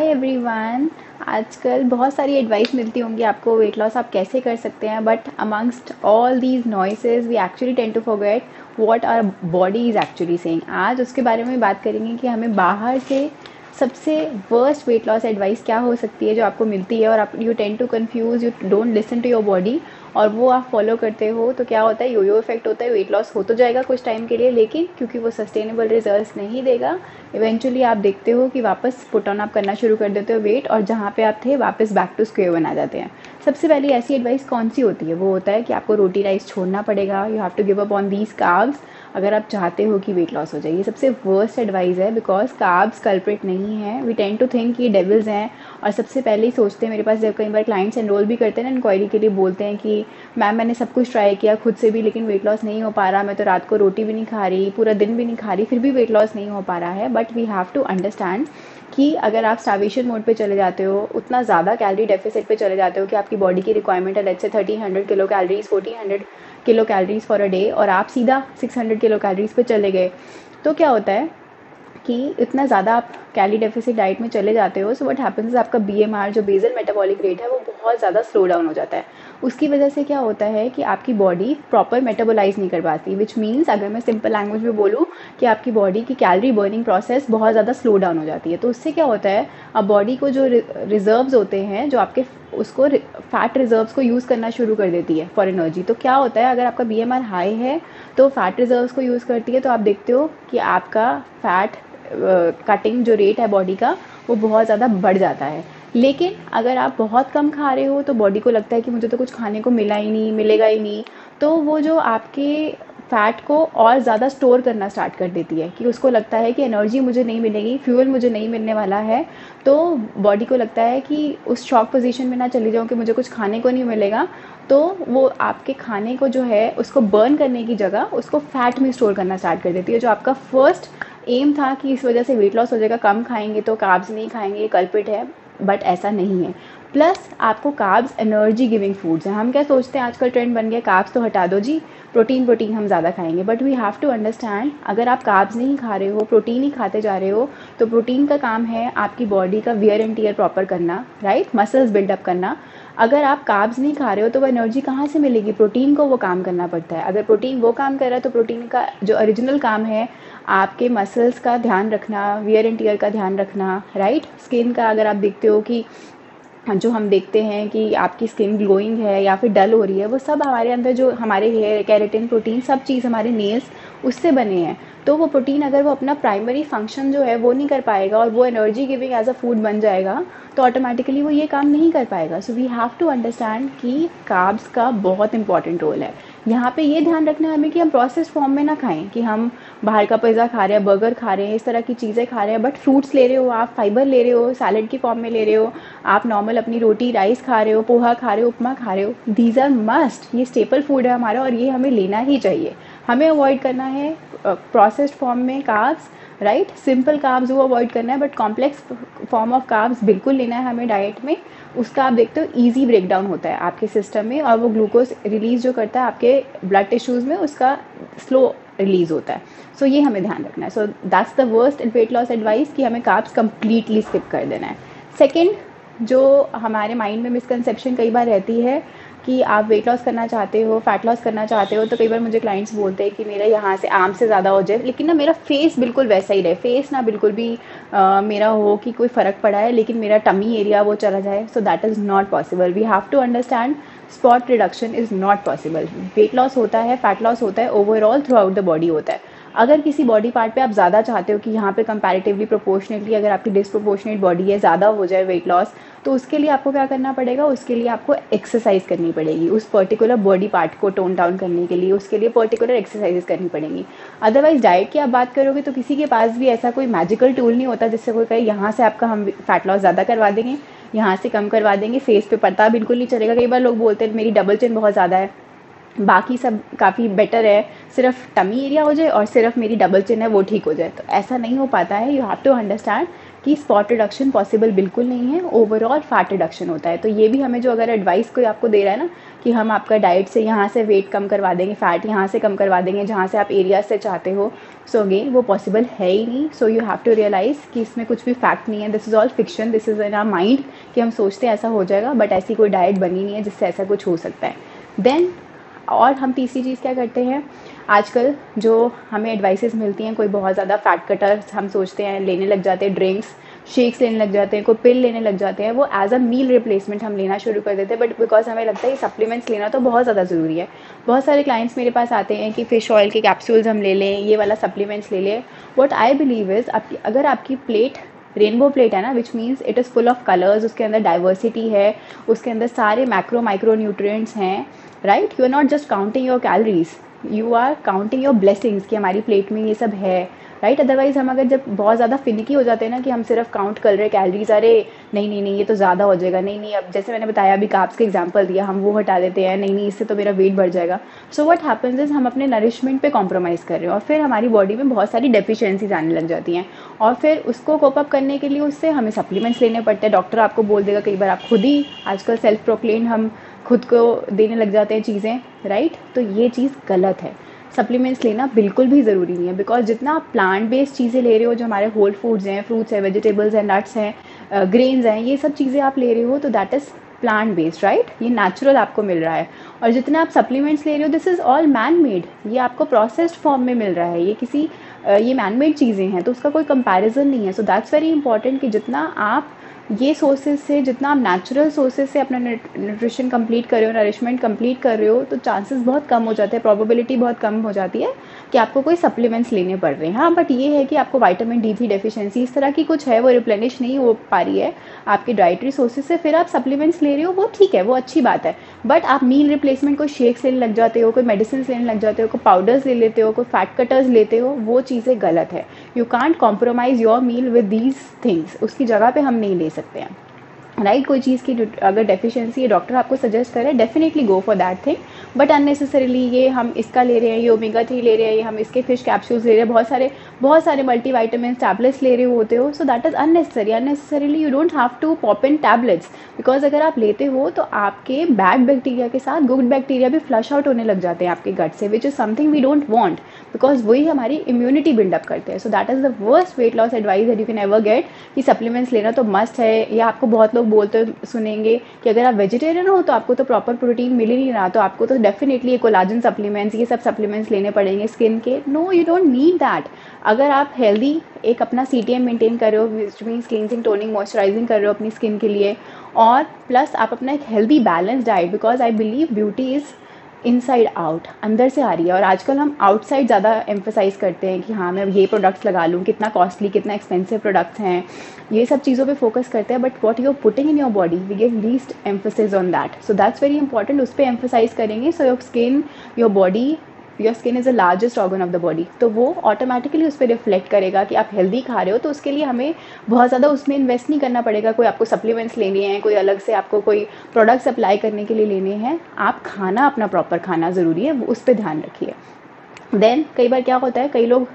Hi everyone. आजकल बहुत सारी एडवाइस मिलती होंगी आपको वेट लॉस आप कैसे कर सकते हैं, but amongst all these noises we actually tend to forget what our body is actually saying. आज उसके बारे में बात करेंगे कि हमें बाहर से सबसे वर्स्ट वेट लॉस एडवाइस क्या हो सकती है जो आपको मिलती है और आप you tend to confuse, you don't listen to your body और वो आप फॉलो करते हो तो क्या होता है, योयो इफेक्ट होता है। वेट लॉस हो तो जाएगा कुछ टाइम के लिए, लेकिन क्योंकि वो सस्टेनेबल रिजल्ट्स नहीं देगा, इवेंचुअली आप देखते हो कि वापस पुट ऑन आप करना शुरू कर देते हो वेट, और जहाँ पे आप थे वापस बैक टू स्क्वेयर वन आ जाते हैं। सबसे पहले ऐसी एडवाइस कौन सी होती है? वो होता है कि आपको रोटी राइस छोड़ना पड़ेगा, you have to give up on these carbs अगर आप चाहते हो कि वेट लॉस हो जाए। ये सबसे वर्स्ट एडवाइस है, बिकॉज कार्ब्स कल्प्रिट नहीं है। वी टेंड टू थिंक ये डेविल्स हैं और सबसे पहले ही सोचते हैं। मेरे पास जब कई बार क्लाइंट्स एनरोल भी करते हैं ना इंक्वायरी के लिए, बोलते हैं कि मैम मैंने सब कुछ ट्राई किया खुद से भी, लेकिन वेट लॉस नहीं हो पा रहा। मैं तो रात को रोटी भी नहीं खा रही, पूरा दिन भी नहीं खा रही, फिर भी वेट लॉस नहीं हो पा रहा है। But we have to understand कि अगर आप स्टार्वेशन मोड पे चले जाते हो, उतना ज़्यादा कैलोरी डेफिसिट पे चले जाते हो कि आपकी बॉडी की रिक्वायरमेंट है let's say 1300 kilo calories, 1400 kilo calories for a day, और आप सीधा 600 किलो कैलोरीज पे चले गए, तो क्या होता है कि इतना ज़्यादा आप कैलोरी डेफिसिट डाइट में चले जाते हो। सो व्हाट हैपेंस, आपका बीएमआर जो बेसल मेटाबॉलिक रेट है वो बहुत ज़्यादा स्लो डाउन हो जाता है। उसकी वजह से क्या होता है कि आपकी बॉडी प्रॉपर मेटाबोलाइज नहीं कर पाती, विच मीन्स अगर मैं सिंपल लैंग्वेज में बोलूँ कि आपकी बॉडी की कैलोरी बर्निंग प्रोसेस बहुत ज़्यादा स्लो डाउन हो जाती है। तो उससे क्या होता है, अब बॉडी को जो रिजर्व्स होते हैं, जो आपके उसको फैट रिजर्व्स को यूज़ करना शुरू कर देती है फॉर एनर्जी। तो क्या होता है, अगर आपका बीएमआर हाई है तो फैट रिजर्व्स को यूज़ करती है, तो आप देखते हो कि आपका फैट कटिंग जो रेट है बॉडी का वो बहुत ज़्यादा बढ़ जाता है। लेकिन अगर आप बहुत कम खा रहे हो तो बॉडी को लगता है कि मुझे तो कुछ खाने को मिला ही नहीं, मिलेगा ही नहीं, तो वो जो आपके फैट को और ज़्यादा स्टोर करना स्टार्ट कर देती है कि उसको लगता है कि एनर्जी मुझे नहीं मिलेगी, फ्यूल मुझे नहीं मिलने वाला है। तो बॉडी को लगता है कि उस शॉक पोजीशन में ना चली जाऊँ कि मुझे कुछ खाने को नहीं मिलेगा, तो वो आपके खाने को जो है उसको बर्न करने की जगह उसको फैट में स्टोर करना स्टार्ट कर देती है। जो आपका फर्स्ट एम था कि इस वजह से वेट लॉस हो जाएगा, कम खाएंगे तो कार्ब्स नहीं खाएंगे, ये कल्प्रिट है, बट ऐसा नहीं है। प्लस आपको कार्ब्स एनर्जी गिविंग फूड्स हैं। हम क्या सोचते हैं, आजकल ट्रेंड बन गया कार्ब्स तो हटा दो जी, प्रोटीन हम ज़्यादा खाएंगे। But we have to understand, अगर आप कार्ब्स नहीं खा रहे हो, प्रोटीन ही खाते जा रहे हो, तो प्रोटीन का काम है आपकी बॉडी का वियर एंड टीयर प्रॉपर करना, राइट, मसल्स बिल्डअप करना। अगर आप कार्ब्स नहीं खा रहे हो तो वो एनर्जी कहाँ से मिलेगी? प्रोटीन को वो काम करना पड़ता है। अगर प्रोटीन वो काम कर रहा है तो प्रोटीन का जो ओरिजिनल काम है आपके मसल्स का ध्यान रखना, वियर एंड टियर का ध्यान रखना, राइट। स्किन का अगर आप देखते हो कि जो हम देखते हैं कि आपकी स्किन ग्लोइंग है या फिर डल हो रही है, वो सब हमारे अंदर जो हमारे हेयर, केराटिन, प्रोटीन, सब चीज़ हमारे नेल्स उससे बने हैं। तो वो प्रोटीन अगर वो अपना प्राइमरी फंक्शन जो है वो नहीं कर पाएगा और वो energy giving as a food बन जाएगा, तो ऑटोमेटिकली वो ये काम नहीं कर पाएगा। So we have to understand कि कार्ब्स का बहुत इंपॉर्टेंट रोल है। यहाँ पे ये ध्यान रखना है हमें कि हम प्रोसेस फॉर्म में ना खाएं, कि हम बाहर का पिज़्ज़ा खा रहे हैं, बर्गर खा रहे हैं, इस तरह की चीज़ें खा रहे हैं, बट फ्रूट्स ले रहे हो आप, फाइबर ले रहे हो, सैलड की फॉर्म में ले रहे हो, आप नॉर्मल अपनी रोटी राइस खा रहे हो, पोहा खा रहे हो, उपमा खा रहे हो। दीज आर मस्ट, ये स्टेपल फूड है हमारा और ये हमें लेना ही चाहिए। हमें अवॉइड करना है प्रोसेस्ड फॉर्म में कार्ब्स, राइट। सिंपल कार्ब्स वो अवॉइड करना है, but complex form of carbs बिल्कुल लेना है हमें डाइट में। उसका आप देखते हो ईजी ब्रेक डाउन होता है आपके सिस्टम में, और वो ग्लूकोज रिलीज जो करता है आपके ब्लड टिश्यूज़ में, उसका स्लो रिलीज होता है। सो ये हमें ध्यान रखना है। So that's the worst weight loss advice कि हमें कार्ब्स कंप्लीटली स्किप कर देना है। सेकेंड, जो हमारे माइंड में मिसकंसेप्शन कई बार रहती है कि आप वेट लॉस करना चाहते हो, फैट लॉस करना चाहते हो, तो कई बार मुझे क्लाइंट्स बोलते हैं कि मेरा यहाँ से आर्म से ज़्यादा हो जाए, लेकिन ना मेरा फेस बिल्कुल वैसा ही रहे, फेस ना बिल्कुल भी मेरा हो कि कोई फ़र्क पड़ा है, लेकिन मेरा टमी एरिया वो चला जाए। So that is not possible. We have to understand spot reduction is not possible. Weight loss होता है, फैट लॉस होता है, overall throughout the body होता है। अगर किसी बॉडी पार्ट पे आप ज़्यादा चाहते हो कि यहाँ पे कंपैरेटिवली प्रोपोर्शनेटली अगर आपकी डिस्प्रोपोर्शनेट बॉडी है, ज़्यादा हो जाए वेट लॉस, तो उसके लिए आपको क्या करना पड़ेगा? उसके लिए आपको एक्सरसाइज करनी पड़ेगी, उस पर्टिकुलर बॉडी पार्ट को टोन डाउन करने के लिए उसके लिए पर्टिकुलर एक्सरसाइजेस करनी पड़ेंगी। अदरवाइज डाइट की आप बात करोगे तो किसी के पास भी ऐसा कोई मैजिकल टूल नहीं होता जिससे कोई कहे यहाँ से आपका हम फैट लॉस ज़्यादा करवा देंगे, यहाँ से कम करवा देंगे, फेस पे पता बिल्कुल नहीं चलेगा। कई बार लोग बोलते हैं मेरी डबल चिन बहुत ज़्यादा है, बाकी सब काफ़ी बेटर है, सिर्फ टमी एरिया हो जाए और सिर्फ मेरी डबल चिन है वो ठीक हो जाए, तो ऐसा नहीं हो पाता है। यू हैव टू अंडरस्टैंड कि स्पॉट रिडक्शन पॉसिबल बिल्कुल नहीं है, ओवरऑल फैट रिडक्शन होता है। तो ये भी हमें जो अगर एडवाइस कोई आपको दे रहा है ना कि हम आपका डाइट से यहाँ से वेट कम करवा देंगे, फ़ैट यहाँ से कम करवा देंगे जहाँ से आप एरिया से चाहते हो, सो अगेन वो पॉसिबल है ही नहीं। So you have to realise कि इसमें कुछ भी फैक्ट नहीं है, this is all fiction, this is in our mind कि हम सोचते हैं ऐसा हो जाएगा, बट ऐसी कोई डाइट बनी नहीं है जिससे ऐसा कुछ हो सकता है। देन और हम तीसरी चीज़ क्या करते हैं, आजकल जो हमें एडवाइसेस मिलती हैं, कोई बहुत ज़्यादा फैट कटर हम सोचते हैं लेने लग जाते हैं, ड्रिंक्स शेक्स लेने लग जाते हैं, कोई पिल लेने लग जाते हैं, वो एज अ मील रिप्लेसमेंट हम लेना शुरू कर देते हैं। बट बिकॉज हमें लगता है ये सप्लीमेंट्स लेना तो बहुत ज़्यादा ज़रूरी है। बहुत सारे क्लाइंट्स मेरे पास आते हैं कि फ़िश ऑयल के कैप्सूल्स हम ले लें, ये वाला सप्लीमेंट्स ले लें। व्हाट आई बिलीव इज़ अगर आपकी प्लेट रेनबो प्लेट है ना, which means it is full of colours, उसके अंदर डाइवर्सिटी है, उसके अंदर सारे मैक्रो माइक्रो न्यूट्रिएंट्स हैं, right. You are not just counting your calories, you are counting your blessings कि हमारी प्लेट में ये सब है, राइट। अदरवाइज हम अगर जब बहुत ज़्यादा फिनिकी हो जाते हैं ना कि हम सिर्फ काउंट कर रहे कैलोरीज, अरे नहीं नहीं नहीं ये तो ज़्यादा हो जाएगा, नहीं नहीं, अब जैसे मैंने बताया अभी कार्ब्स का एग्जांपल दिया, हम वो हटा देते हैं, नहीं नहीं इससे तो मेरा वेट बढ़ जाएगा। सो व्हाट हैपेंस इज हम अपने नरिशमेंट पे कॉम्प्रोमाइज़ कर रहे हैं और फिर हमारी बॉडी में बहुत सारी डेफिशिएंसीज आने लग जाती हैं और फिर उसको कोप अप करने के लिए उससे हमें सप्लीमेंट्स लेने पड़ते हैं। डॉक्टर आपको बोल देगा, कई बार आप खुद ही आजकल सेल्फ प्रोक्लेम हम खुद को देने लग जाते हैं चीज़ें, राइट। तो ये चीज़ गलत है, सप्लीमेंट्स लेना बिल्कुल भी ज़रूरी नहीं है। बिकॉज जितना आप प्लांट बेस्ड चीज़ें ले रहे हो, जो हमारे होल फूड्स हैं, फ्रूट्स हैं, वेजिटेबल्स हैं, नट्स हैं, ग्रेन्स हैं, ये सब चीज़ें आप ले रहे हो तो that is plant based, right. ये नेचुरल आपको मिल रहा है। और जितना आप सप्लीमेंट्स ले रहे हो, this is all man made, ये आपको प्रोसेस्ड फॉर्म में मिल रहा है, ये किसी ये मैन मेड चीज़ें हैं, तो उसका कोई कंपैरिजन नहीं है। सो दैट्स वेरी इंपॉर्टेंट कि जितना आप ये सोर्सेज से, जितना आप नेचुरल सोर्सेज से अपना न्यूट्रिशन कंप्लीट कर रहे हो, नरिशमेंट कंप्लीट कर रहे हो, तो चांसेस बहुत कम हो जाते हैं, प्रोबेबिलिटी बहुत कम हो जाती है कि आपको कोई सप्लीमेंट्स लेने पड़ रहे हैं। हाँ, बट ये है कि आपको विटामिन D3 डेफिशिएंसी इस तरह की कुछ है, वो रिप्लेनिश नहीं हो पा रही है आपके डाइटरी सोर्सेज से, फिर आप सप्लीमेंट्स ले रहे हो, वो ठीक है, वो अच्छी बात है। बट आप मील रिप्लेसमेंट कोई शेक्स लेने लग जाते हो, कोई मेडिसिन लेने लग जाते हो, कोई पाउडर्स ले लेते हो, कोई फैट कटर्स लेते हो, वो चीज़ें गलत है। You can't compromise your meal with these things, उसकी जगह पे हम नहीं ले सकते हैं, राइट। कोई चीज़ की अगर डेफिशिएंसी है, डॉक्टर आपको सजेस्ट करे, definitely go for that thing. But unnecessarily ये हम इसका ले रहे हैं, ये ओमेगा 3 ले रहे हैं, ये हम इसके फिश कैप्सूल्स ले रहे हैं, बहुत सारे मल्टीविटामिन टैबलेट्स ले रहे होते हो, so that is unnecessary. Unnecessarily you don't have to pop in tablets, because अगर आप लेते हो तो आपके बैड बैक्टीरिया के साथ गुड बैक्टीरिया भी फ्लश आउट होने लग जाते हैं आपके गट से, which is something we don't want, because वही हमारी इम्यूनिटी बिल्डअप करते हैं। So that is the worst weight loss advice that you can ever get कि सप्लीमेंट्स लेना तो मस्ट है। या आपको बहुत लोग बोलते सुनेंगे कि अगर आप वेजिटेरियन हो तो आपको तो प्रॉपर प्रोटीन मिल ही नहीं रहा, तो आपको तो डेफिनेटली ये कोलाजन सप्लीमेंट्स, ये सब सप्लीमेंट्स लेने पड़ेंगे स्किन के। No, you don't need that. अगर आप हेल्दी एक अपना CTM मेंटेन कर रहे हो, which means cleansing, toning, moisturising कर रहे हो अपनी स्किन के लिए, और प्लस आप अपना एक healthy balance diet, because I believe beauty is inside out, अंदर से आ रही है। और आजकल हम आउटसाइड ज़्यादा एम्फोसाइज करते हैं कि हाँ मैं ये प्रोडक्ट्स लगा लूँ, कितना कॉस्टली, कितना एक्सपेंसिव प्रोडक्ट्स हैं, ये सब चीज़ों पे फोकस करते हैं। But what you are putting in your body, we give least emphasis on that, so that's very important. उस पर एम्फोसाइज करेंगे, so your skin, your body, your skin is the largest organ of the body, तो वो automatically उस पर reflect करेगा कि आप हेल्दी खा रहे हो। तो उसके लिए हमें बहुत ज़्यादा उसमें इन्वेस्ट नहीं करना पड़ेगा, कोई आपको सप्लीमेंट्स लेने हैं, कोई अलग से आपको कोई प्रोडक्ट्स अप्लाई करने के लिए लेने हैं। आप खाना अपना प्रॉपर खाना ज़रूरी है, उस पर ध्यान रखिए। देन कई बार क्या होता है, कई लोग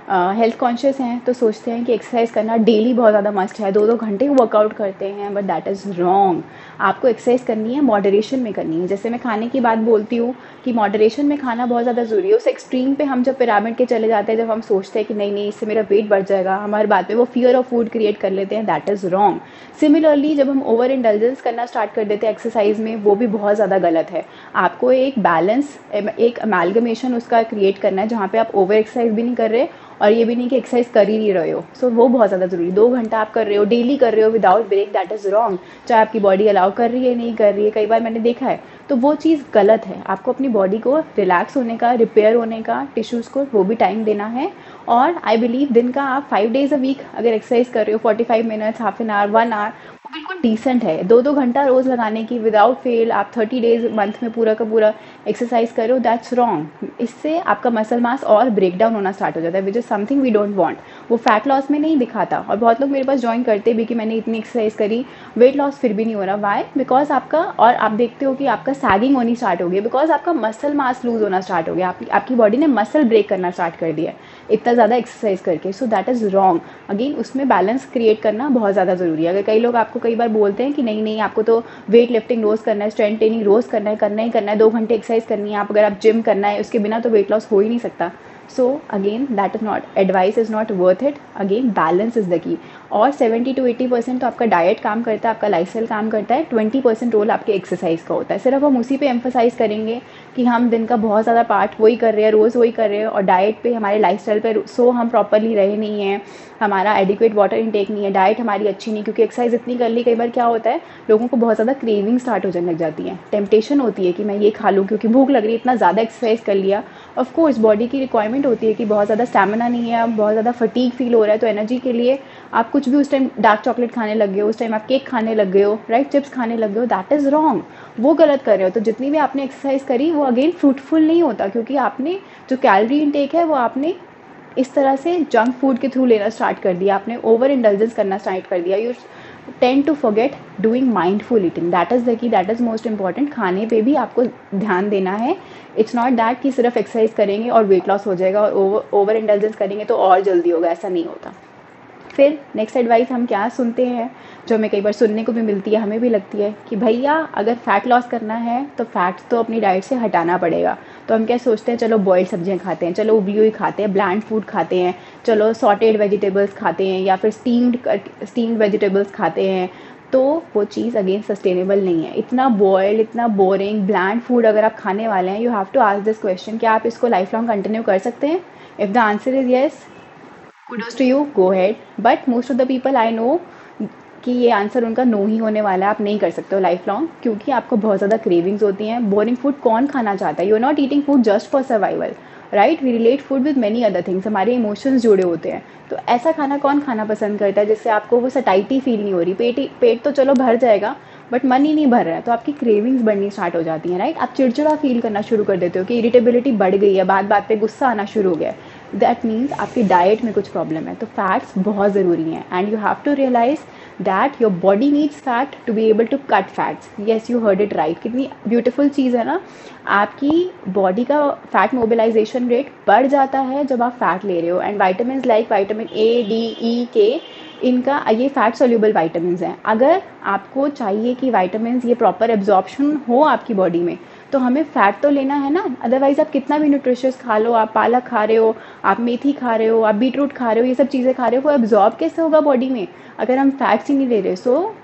हेल्थ कॉन्शियस हैं तो सोचते हैं कि एक्सरसाइज करना डेली बहुत ज़्यादा मस्ट है, 2-2 घंटे वर्कआउट करते हैं, बट दैट इज़ रॉन्ग। आपको एक्सरसाइज करनी है, मॉडरेशन में करनी है। जैसे मैं खाने की बात बोलती हूँ कि मॉडरेशन में खाना बहुत ज़्यादा ज़रूरी है। उस एक्सट्रीम पे हम जब पिरामिड के चले जाते हैं, जब हम सोचते हैं कि नहीं नहीं इससे मेरा वेट बढ़ जाएगा, हमारे बाद में वो फियर ऑफ फूड क्रिएट कर लेते हैं, दैट इज़ रॉन्ग। सिमिलरली जब हम ओवर इंडल्जेंस करना स्टार्ट कर देते हैं एक्सरसाइज में, वो भी बहुत ज़्यादा गलत है। आपको एक बैलेंस, एक अमेलगमेशन उसका क्रिएट करना है, जहाँ पे आप ओवर एक्सरसाइज भी नहीं कर रहे और ये भी नहीं कि एक्सरसाइज कर ही नहीं रहे हो। सो वो बहुत ज़्यादा ज़रूरी। 2 घंटा आप कर रहे हो, डेली कर रहे हो without break, that is wrong. चाहे आपकी बॉडी अलाउ कर रही है नहीं कर रही है, कई बार मैंने देखा है, तो वो चीज़ गलत है। आपको अपनी बॉडी को रिलैक्स होने का, रिपेयर होने का, टिश्यूज़ को वो भी टाइम देना है। और आई बिलीव दिन का आप 5 days a week अगर एक्सरसाइज कर रहे हो, 45 minutes, half an hour, 1 hour, वो बिल्कुल डिसेंट है। 2-2 घंटा रोज़ लगाने की विदाउट फेल आप 30 डेज़ मंथ में पूरा का पूरा एक्सरसाइज करो, दैट्स रॉन्ग। इससे आपका मसल मास और ब्रेक डाउन होना स्टार्ट हो जाता है, which is something we don't want. वो फैट लॉस में नहीं दिखाता, और बहुत लोग मेरे पास ज्वाइन करते भी कि मैंने इतनी एक्सरसाइज करी, वेट लॉस फिर भी नहीं हो रहा। वाई? बिकॉज आपका, और आप देखते हो कि आपका सैगिंग होनी स्टार्ट हो गई, बिकॉज आपका मसल मास लूज होना स्टार्ट हो गया, आपकी बॉडी ने मसल ब्रेक करना स्टार्ट कर दिया इतना ज़्यादा एक्सरसाइज करके। सो दैट इज़ रॉन्ग। अगेन उसमें बैलेंस क्रिएट करना बहुत ज़्यादा ज़रूरी है। अगर कई लोग आपको कई बार बोलते हैं कि नहीं नहीं आपको तो वेट लिफ्टिंग रोज़ करना है, स्ट्रेंथ ट्रेनिंग रोज़ करना ही करना है, 2 घंटे एक्सरसाइज करनी है, आप अगर आप जिम करना है, उसके बिना तो वेट लॉस हो ही नहीं सकता। So again that is not, advice is not worth it. Again balance is the की। और 70 to 80% तो आपका डाइट काम करता है, आपका लाइफस्टाइल काम करता है, 20% रोल आपके एक्सरसाइज का होता है। सिर्फ हम उसी पे एम्फोसाइज करेंगे कि हम दिन का बहुत ज़्यादा पार्ट वही कर रहे हैं, रोज़ वही कर रहे हैं, और डाइट पे, हमारे लाइफस्टाइल पे सो हम प्रॉपरली रहे नहीं हैं, हमारा एडिक्वेट वाटर इनटेक नहीं है, डाइट हमारी अच्छी नहीं, क्योंकि एक्सरसाइज इतनी कर ली, कई बार क्या होता है लोगों को बहुत ज़्यादा क्रेविंग स्टार्ट हो जाने लग जाती है, टेम्पटेशन होती है कि मैं ये खा लूँ क्योंकि भूख लग रही है, इतना ज़्यादा एक्सरसाइज कर लिया। ऑफ कोर्स बॉडी की रिक्वायरमेंट होती है कि बहुत ज़्यादा स्टैमिना नहीं है, बहुत ज़्यादा फटीग फील हो रहा है, तो एनर्जी के लिए आप कुछ भी, उस टाइम डार्क चॉकलेट खाने लग गए हो, उस टाइम आप केक खाने लग गए हो, राइट, चिप्स खाने लग गए हो, दैट इज़ रॉन्ग। वो गलत कर रहे हो। तो जितनी भी आपने एक्सरसाइज करी वो अगेन फ्रूटफुल नहीं होता, क्योंकि आपने जो कैलोरी इनटेक है वो आपने इस तरह से जंक फूड के थ्रू लेना स्टार्ट कर दिया, आपने ओवर इंडल्जेंस करना स्टार्ट कर दिया। You tend to forget doing mindful eating, that is the key, that is most important. खाने पे भी आपको ध्यान देना है। इट्स नॉट दैट कि सिर्फ एक्सरसाइज करेंगे और वेट लॉस हो जाएगा, और ओवर इंडल्जेंस करेंगे तो और जल्दी होगा, ऐसा नहीं होता। फिर नेक्स्ट एडवाइस हम क्या सुनते हैं, जो हमें कई बार सुनने को भी मिलती है, हमें भी लगती है कि भैया अगर फ़ैट लॉस करना है तो फैट्स तो अपनी डाइट से हटाना पड़ेगा। तो हम क्या सोचते हैं, चलो बॉइल्ड सब्जियां खाते हैं, चलो उबली हुई खाते हैं, ब्लैंड फूड खाते हैं, चलो सॉटेड वेजिटेबल्स खाते हैं, या फिर स्टीम्ड वेजिटेबल्स खाते हैं। तो वो चीज़ अगेन सस्टेनेबल नहीं है। इतना बॉयल्ड, इतना बोरिंग ब्लैंड फूड अगर आप खाने वाले हैं, you have to ask this question, क्या आप इसको लाइफ लॉन्ग कंटिन्यू कर सकते हैं? If the answer is yes, kudos to you, go ahead. But most of the people I know कि ये आंसर उनका नो ही होने वाला है, आप नहीं कर सकते हो लाइफ लॉन्ग, क्योंकि आपको बहुत ज़्यादा क्रेविंग्स होती हैं। बोरिंग फूड कौन खाना चाहता है? You are not eating food just for survival, right? We relate food with many other things, हमारे इमोशंस जुड़े होते हैं। तो ऐसा खाना कौन खाना पसंद करता है जिससे आपको वो सटाइटी फील नहीं हो रही? पेट तो चलो भर जाएगा, बट मन ही नहीं भर रहा है, तो आपकी क्रेविंग्स बढ़नी स्टार्ट हो जाती हैं, राइट? आप चिड़चिड़ा फील करना शुरू कर देते हो कि इरिटेबिलिटी बढ़ गई है, बात बात पे गुस्सा आना शुरू हो गया है। दैट मीन्स आपकी डाइट में कुछ प्रॉब्लम है। तो फैट्स बहुत ज़रूरी हैं, and you have to realise that your body needs fat to be able to cut fats. Yes, you heard it right. कितनी ब्यूटीफुल चीज़ है ना, आपकी बॉडी का फैट मोबिलाइजेशन रेट बढ़ जाता है जब आप फैट ले रहे हो। And vitamin like vitamin A, D, E, K, इनका ये फैट सोल्यूबल वाइटामिन हैं। अगर आपको चाहिए कि वाइटामिन ये प्रॉपर एब्जॉर्प्शन हो आपकी बॉडी में, तो हमें फ़ैट तो लेना है ना। अदरवाइज़ आप कितना भी न्यूट्रिशियस खा लो, आप पालक खा रहे हो, आप मेथी खा रहे हो, आप बीटरूट खा रहे हो, ये सब चीज़ें खा रहे हो, वो एब्जॉर्ब कैसे होगा बॉडी में अगर हम फैट्स ही नहीं ले रहे? सो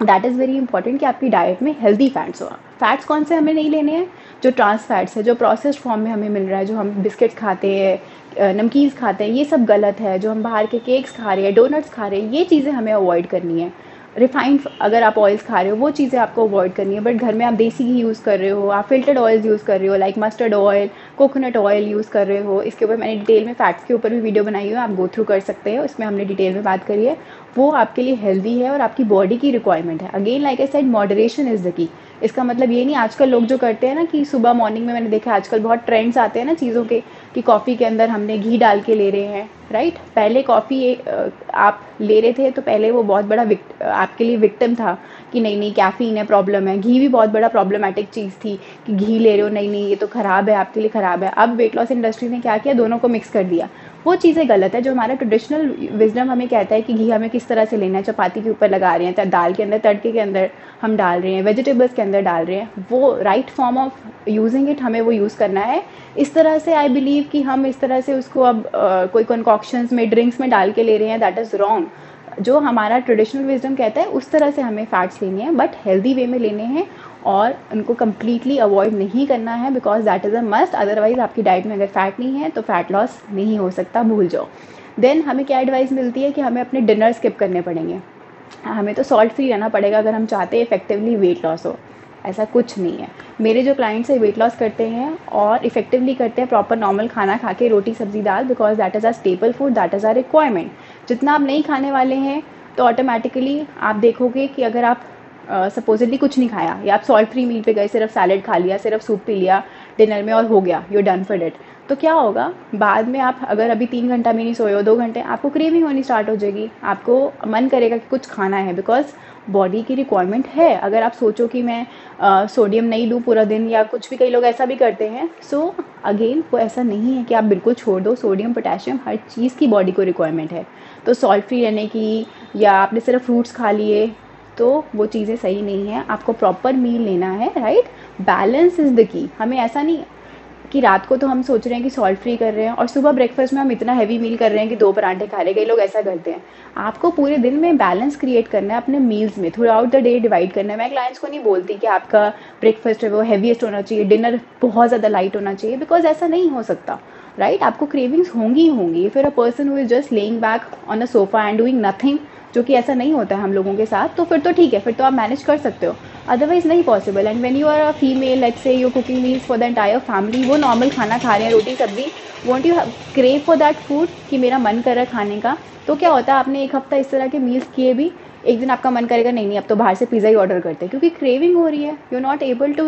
दैट इज़ वेरी इंपॉर्टेंट कि आपकी डाइट में हेल्दी फैट्स हो। फैट्स कौन से हमें नहीं लेने हैं? जो ट्रांस फैट्स है, जो प्रोसेस्ड फॉर्म में हमें मिल रहा है, जो हम बिस्किट्स खाते हैं, नमकीन खाते हैं, ये सब गलत है। जो हम बाहर के केक्स खा रहे हैं, डोनट्स खा रहे हैं, ये चीज़ें हमें अवॉइड करनी है। रिफाइंड अगर आप ऑयल्स खा रहे हो, वो चीज़ें आपको अवॉइड करनी है। बट घर में आप देसी घी यूज़ कर रहे हो, आप फिल्टर्ड ऑयल्स यूज़ कर रहे हो, like mustard oil, coconut oil use कर रहे हो। इसके ऊपर मैंने डिटेल में फैट्स के ऊपर भी वीडियो बनाई है, आप गो थ्रू कर सकते हो, इसमें हमने डिटेल में बात करी है। वो आपके लिए हेल्दी है और आपकी बॉडी की रिक्वायरमेंट है। Again like I said, moderation is the की। इसका मतलब ये नहीं, आजकल लोग जो करते हैं ना कि सुबह मॉर्निंग में, मैंने देखा आजकल बहुत ट्रेंड्स आते हैं ना चीज़ों के, कि कॉफ़ी के अंदर हमने घी डाल के ले रहे हैं, राइट? पहले कॉफ़ी आप ले रहे थे तो पहले वो बहुत बड़ा आपके लिए विक्टिम था कि नहीं नहीं कैफ़ीन है, प्रॉब्लम है। घी भी बहुत बड़ा प्रॉब्लमेटिक चीज़ थी कि घी ले रहे हो, नहीं नहीं ये तो ख़राब है, आपके लिए ख़राब है। अब वेट लॉस इंडस्ट्री ने क्या किया, दोनों को मिक्स कर दिया। वो चीज़ें गलत है। जो हमारा ट्रेडिशनल विजडम हमें कहता है कि घी हमें किस तरह से लेना है, चपाती के ऊपर लगा रहे हैं, दाल के अंदर, तड़के के अंदर हम डाल रहे हैं, वेजिटेबल्स के अंदर डाल रहे हैं, वो right form of using it, हमें वो यूज़ करना है। इस तरह से आई बिलीव कि हम इस तरह से उसको अब कोई कंकॉक्शंस में, ड्रिंक्स में डाल के ले रहे हैं, दैट इज़ रॉन्ग। जो हमारा ट्रेडिशनल विजडम कहता है उस तरह से हमें फैट्स लेने हैं, बट हेल्दी वे में लेने हैं, और उनको कम्प्लीटली अवॉइड नहीं करना है, because that is a must. Otherwise आपकी डाइट में अगर फैट नहीं है तो फैट लॉस नहीं हो सकता, भूल जाओ। देन हमें क्या एडवाइस मिलती है कि हमें अपने डिनर स्किप करने पड़ेंगे, हमें तो सॉल्ट फ्री रहना पड़ेगा अगर हम चाहते हैं इफेक्टिवली वेट लॉस हो। ऐसा कुछ नहीं है। मेरे जो क्लाइंट्स है वेट लॉस करते हैं और इफेक्टिवली करते हैं प्रॉपर नॉर्मल खाना खा के, रोटी सब्जी दाल, because that is our staple food, that is our requirement. जितना आप नहीं खाने वाले हैं तो ऑटोमेटिकली आप देखोगे कि अगर आप सपोजिटली कुछ नहीं खाया या आप सॉल्ट फ्री मील पे गए, सिर्फ सैलड खा लिया, सिर्फ सूप पी लिया डिनर में और हो गया, यू डन फॉर इट, तो क्या होगा बाद में आप अगर अभी 3 घंटा भी नहीं सोए हो, 2 घंटे, आपको क्रेविंग होनी स्टार्ट हो जाएगी, आपको मन करेगा कि कुछ खाना है, बिकॉज बॉडी की रिक्वायरमेंट है। अगर आप सोचो कि मैं सोडियम नहीं लूँ पूरा दिन या कुछ भी, कई लोग ऐसा भी करते हैं, सो अगेन वो ऐसा नहीं है कि आप बिल्कुल छोड़ दो, सोडियम पोटेशियम हर चीज़ की बॉडी को रिक्वायरमेंट है। तो सॉल्ट फ्री रहने की या आपने सिर्फ फ्रूट्स खा लिए तो वो चीज़ें सही नहीं है, आपको प्रॉपर मील लेना है, राइट। बैलेंस इज़ द की। हमें ऐसा नहीं कि रात को तो हम सोच रहे हैं कि सॉल्ट फ्री कर रहे हैं और सुबह ब्रेकफास्ट में हम इतना हैवी मील कर रहे हैं कि 2 पराठे खा रहे हैं, कई लोग ऐसा करते हैं। आपको पूरे दिन में बैलेंस क्रिएट करना है, अपने मील्स में through out the day divide करना है। मैं क्लाइंट्स को नहीं बोलती कि आपका ब्रेकफास्ट है वो हैवीएस्ट होना चाहिए, डिनर बहुत ज़्यादा लाइट होना चाहिए, बिकॉज ऐसा नहीं हो सकता, राइट। आपको क्रेविंग्स होंगी ही होंगी। फिर a person who is just laying back on a sofa and doing nothing, जो कि ऐसा नहीं होता है हम लोगों के साथ, तो फिर तो ठीक है, फिर तो आप मैनेज कर सकते हो, अदरवाइज नहीं possible. And when you are a female, let's say you cooking meals for the entire family, वो नॉर्मल खाना खा रहे हैं, रोटी सब्जी, want you crave for that food कि मेरा मन कर रहा है खाने का, तो क्या होता है आपने एक हफ्ता इस तरह के मील्स किए भी, एक दिन आपका मन करेगा नहीं नहीं अब तो बाहर से पिज़्ज़ा ही ऑर्डर करते हैं, क्योंकि क्रेविंग हो रही है, you not able to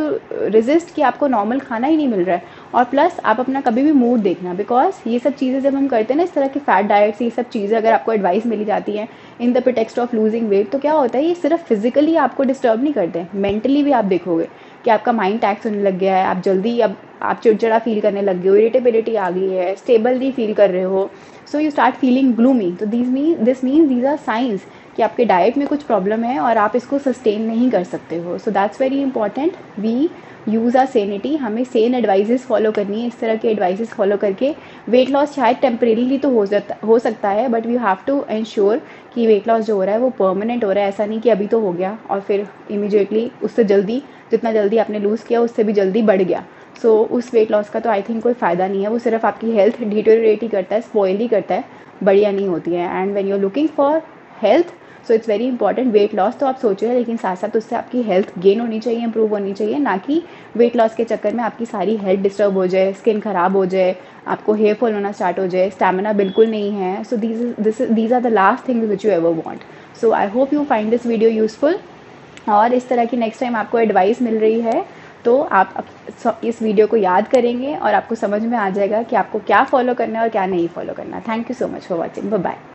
resist कि आपको नॉर्मल खाना ही नहीं मिल रहा है। और प्लस आप अपना कभी भी मूड देखना, बिकॉज ये सब चीज़ें जब हम करते हैं ना, इस तरह की फैट डाइट्स, ये सब चीज़ें अगर आपको एडवाइस मिली जाती है in the pretext of losing weight, तो क्या होता है ये सिर्फ फिजिकली आपको डिस्टर्ब नहीं करते हैं, मेंटली भी आप देखोगे कि आपका माइंड टैक्स होने लग गया है, आप जल्दी अब आप चिड़चिड़ा फील करने लग गए हो, इरिटेबिलिटी आ गई है, स्टेबल नहीं फील कर रहे हो, so you start feeling gloomy. तो this means these are science कि आपके डाइट में कुछ प्रॉब्लम है और आप इसको सस्टेन नहीं कर सकते हो। So that's very important, we use our sanity, हमें सेन एडवाइजेस फॉलो करनी है। इस तरह के एडवाइजेस फॉलो करके वेट लॉस शायद टेम्परेरीली तो हो सकता है, but we have to ensure कि वेट लॉस जो हो रहा है वो परमानेंट हो रहा है। ऐसा नहीं कि अभी तो हो गया और फिर इमीडिएटली उससे जल्दी, जितना जल्दी आपने लूज़ किया उससे भी जल्दी बढ़ गया। सो उस वेट लॉस का तो आई थिंक कोई फ़ायदा नहीं है, वो सिर्फ आपकी हेल्थ डिटेरियोरेट ही करता है, स्पॉइल ही करता है, बढ़िया नहीं होती है। And when you are looking for health, so it's very important. Weight loss तो आप सोचिए, लेकिन साथ साथ उससे आपकी हेल्थ गेन होनी चाहिए, इंप्रूव होनी चाहिए, ना कि वेट लॉस के चक्कर में आपकी सारी हेल्थ डिस्टर्ब हो जाए, स्किन ख़राब हो जाए, आपको हेयर फॉल होना स्टार्ट हो जाए, स्टैमिना बिल्कुल नहीं है। So these are the last things which you ever want. So I hope you find this video useful, और इस तरह की नेक्स्ट टाइम आपको एडवाइस मिल रही है तो आप इस वीडियो को याद करेंगे और आपको समझ में आ जाएगा कि आपको क्या फॉलो करना है और क्या नहीं फॉलो करना। Thank you so much for watching, bye bye.